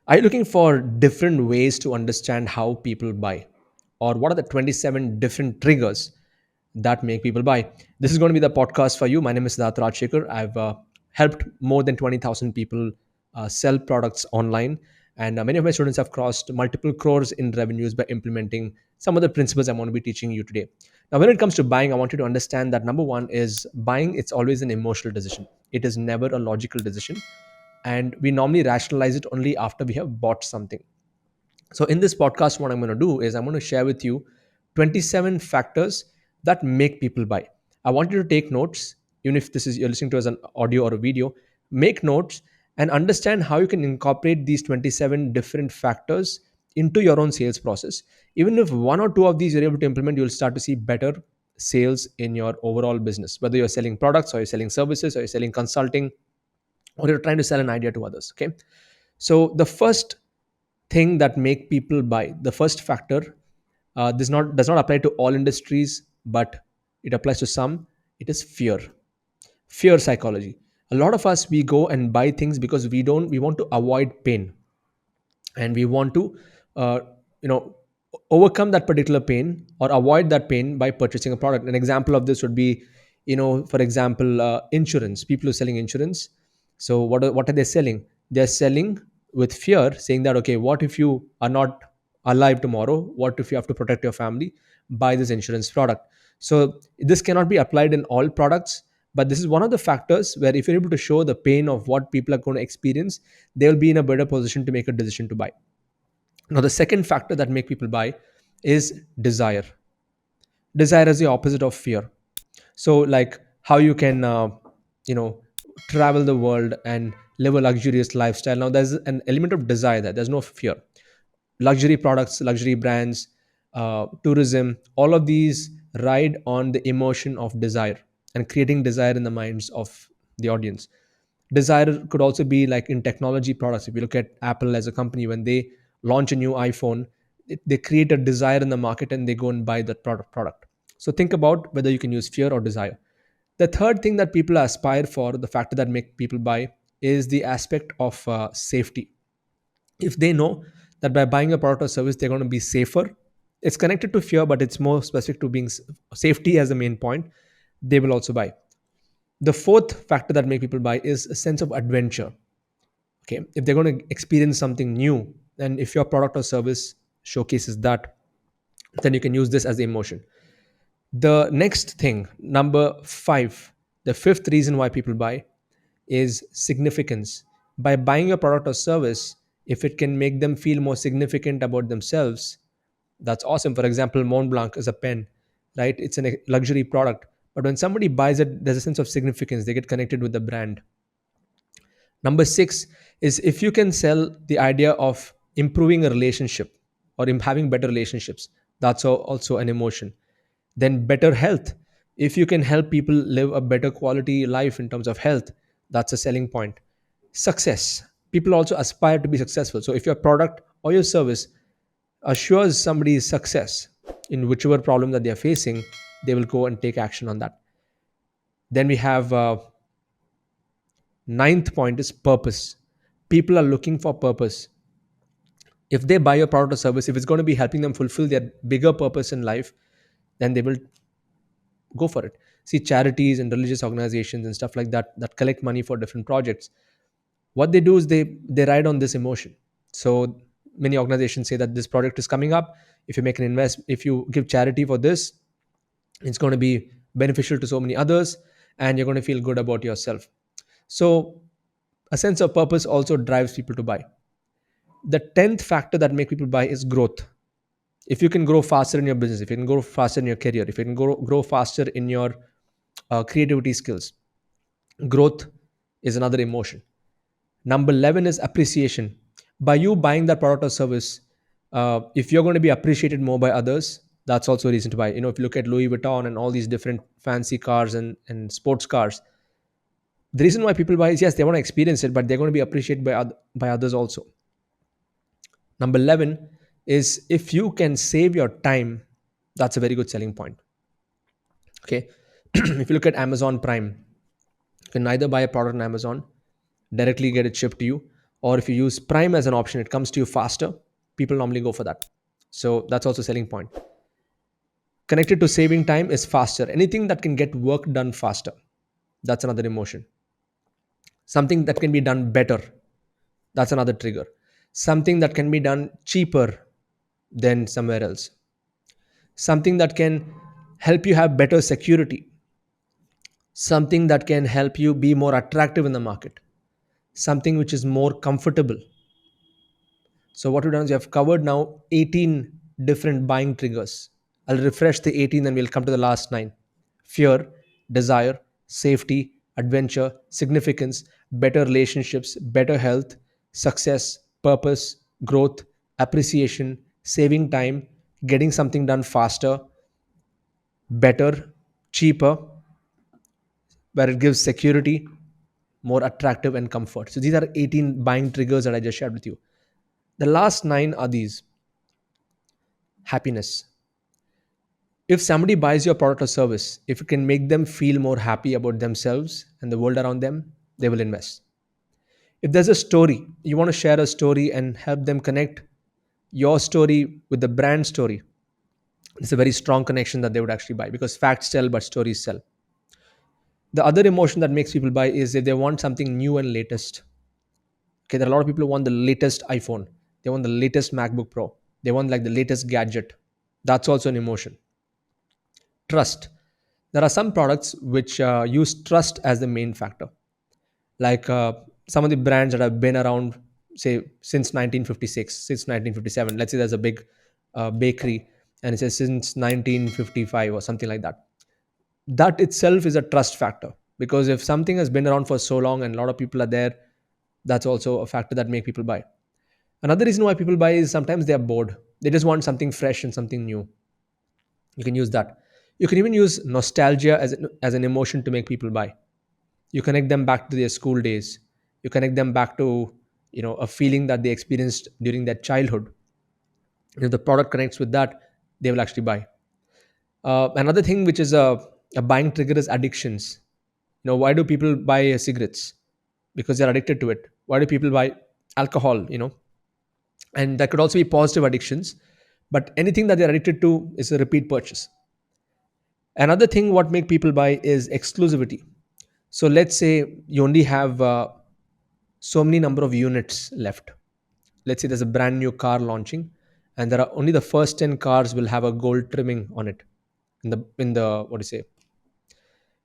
Are you looking for different ways to understand how people buy? Or what are the 27 different triggers that make people buy? This is going to be the podcast for you. My name is Siddharth Rajsekar. I've helped more than 20,000 people sell products online. And many of my students have crossed multiple crores in revenues by implementing some of the principles I'm going to be teaching you today. Now, when it comes to buying, I want you to understand that number one is buying, it's always an emotional decision. It is never a logical decision, and we normally rationalize it only after we have bought something. So in this podcast, what I'm going to do is I'm going to share with you 27 factors that make people buy. I want you to take notes. Even if this is you're listening to as an audio or a video, make notes and understand how you can incorporate these 27 different factors into your own sales process. Even if one or two of these you're able to implement, you'll start to see better sales in your overall business, whether you're selling products or you're selling services or you're selling consulting or you're trying to sell an idea to others. Okay, so the first thing that make people buy, the first factor, this not does not apply to all industries, but it applies to some. It is fear. Fear psychology. A lot of us, we go and buy things because we want to avoid pain, and we want to uh, you know overcome that particular pain or avoid that pain by purchasing a product. An example of this would be, for example, insurance. People who are selling insurance, so what are they selling? They're selling with fear, saying that, okay, what if you are not alive tomorrow? What if you have to protect your family? Buy this insurance product. So this cannot be applied in all products, but this is one of the factors where if you're able to show the pain of what people are going to experience, they will be in a better position to make a decision to buy. Now, the second factor that make people buy is desire. Desire is the opposite of fear. So, like how you can, you know, travel the world and live a luxurious lifestyle. Now, there's an element of desire there. There's no fear. Luxury products, luxury brands, tourism, all of these ride on the emotion of desire and creating desire in the minds of the audience. Desire could also be like in technology products. If you look at Apple as a company, when they launch a new iPhone, they create a desire in the market and they go and buy that product. So think about whether you can use fear or desire. The third thing that people aspire for, the factor that make people buy, is the aspect of safety. If they know that by buying a product or service they're going to be safer, it's connected to fear, but it's more specific to being safety as the main point, they will also buy. The fourth factor that make people buy is a sense of adventure. Okay, if they're going to experience something new, and if your product or service showcases that, then you can use this as the emotion. The next thing, number 5, the fifth reason why people buy is significance. By buying a product or service, if it can make them feel more significant about themselves, that's awesome. For example, Mont Blanc is a pen, right? It's a luxury product, but when somebody buys it, there's a sense of significance. They get connected with the brand. Number 6 is if you can sell the idea of improving a relationship or having better relationships, that's also an emotion. Then better health. If you can help people live a better quality life in terms of health, that's a selling point. Success. People also aspire to be successful. So if your product or your service assures somebody's success in whichever problem that they're facing, they will go and take action on that. Then we have ninth point is purpose. People are looking for purpose. If they buy a product or service, if it's going to be helping them fulfill their bigger purpose in life, then they will go for it. See, charities and religious organizations and stuff like that that collect money for different projects, what they do is they ride on this emotion. So many organizations say that this project is coming up. If you make an invest, if you give charity for this, it's going to be beneficial to so many others, and you're going to feel good about yourself. So a sense of purpose also drives people to buy. The 10th factor that make people buy is growth. If you can grow faster in your business, if you can grow faster in your career, if you can grow faster in your creativity skills, growth is another emotion. Number 11 is appreciation. By you buying that product or service, if you're going to be appreciated more by others, that's also a reason to buy. If you look at Louis Vuitton and all these different fancy cars and sports cars, the reason why people buy is, yes, they want to experience it, but they're going to be appreciated by others also. Number 11 is if you can save your time, that's a very good selling point. Okay. If you look at Amazon Prime, you can either buy a product on Amazon, directly get it shipped to you, Or if you use prime as an option, it comes to you faster. People normally go for that. So that's also a selling point. Connected to saving time is faster. Anything that can get work done faster, that's another emotion. Something that can be done better, that's another trigger. Something that can be done cheaper than somewhere else. Something that can help you have better security. Something that can help you be more attractive in the market. Something which is more comfortable. So what we've done is we have covered now 18 different buying triggers. I'll refresh the 18 and we'll come to the last 9. Fear, desire, safety, adventure, significance, better relationships, better health, success, purpose, growth, appreciation, saving time, getting something done faster, better, cheaper, where it gives security, more attractive, and comfort. So these are 18 buying triggers that I just shared with you. The last 9 are these: happiness. If somebody buys your product or service, if it can make them feel more happy about themselves and the world around them, they will invest. If there's a story, you want to share a story and help them connect your story with the brand story, it's a very strong connection that they would actually buy, because facts tell but stories sell. The other emotion that makes people buy is if they want something new and latest. Okay, there are a lot of people who want the latest iPhone, they want the latest MacBook Pro, they want like the latest gadget. That's also an emotion. Trust. There are some products which use trust as the main factor, like some of the brands that have been around, say, since 1956, since 1957. Let's say there's a big bakery and it says since 1955 or something like that. That itself is a trust factor, because if something has been around for so long and a lot of people are there, that's also a factor that make people buy. Another reason why people buy is sometimes they are bored, they just want something fresh and something new. You can use that. You can even use nostalgia as an emotion to make people buy. You connect them back to their school days. You connect them back to a feeling that they experienced during their childhood. If the product connects with that, they will actually buy. Another thing which is a buying trigger is addictions. Why do people buy cigarettes? Because they're addicted to it. Why do people buy alcohol? And that could also be positive addictions, but anything that they're addicted to is a repeat purchase. Another thing what make people buy is exclusivity. So let's say you only have so many number of units left. Let's say there's a brand new car launching, and there are only the first 10 cars will have a gold trimming on it, in the what do you say,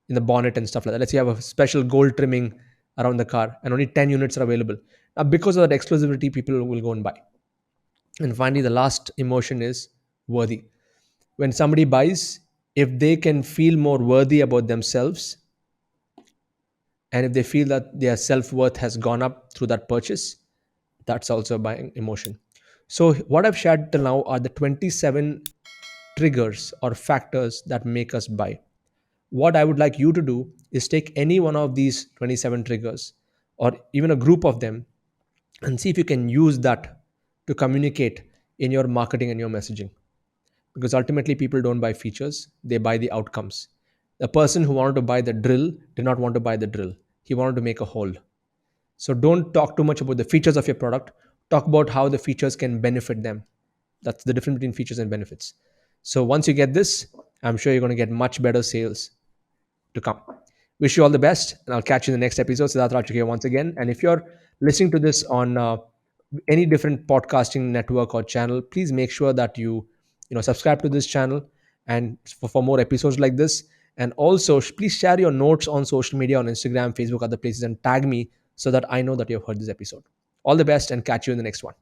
in the bonnet and stuff like that. Let's say you have a special gold trimming around the car, and only 10 units are available. Now, because of that exclusivity, people will go and buy. And finally, the last emotion is worthy. When somebody buys, if they can feel more worthy about themselves, and if they feel that their self-worth has gone up through that purchase, that's also a buying emotion. So what I've shared till now are the 27 triggers or factors that make us buy. What I would like you to do is take any one of these 27 triggers, or even a group of them, and see if you can use that to communicate in your marketing and your messaging. Because ultimately, people don't buy features, they buy the outcomes. The person who wanted to buy the drill did not want to buy the drill, he wanted to make a hole. So don't talk too much about the features of your product. Talk about how the features can benefit them. That's the difference between features and benefits. So once you get this, I'm sure you're going to get much better sales to come. Wish you all the best, and I'll catch you in the next episode. Siddharth Rajsekar here once again. And if you're listening to this on any different podcasting network or channel, please make sure that you subscribe to this channel and for more episodes like this. And also, please share your notes on social media, on Instagram, Facebook, other places, and tag me so that I know that you have heard this episode. All the best, and catch you in the next one.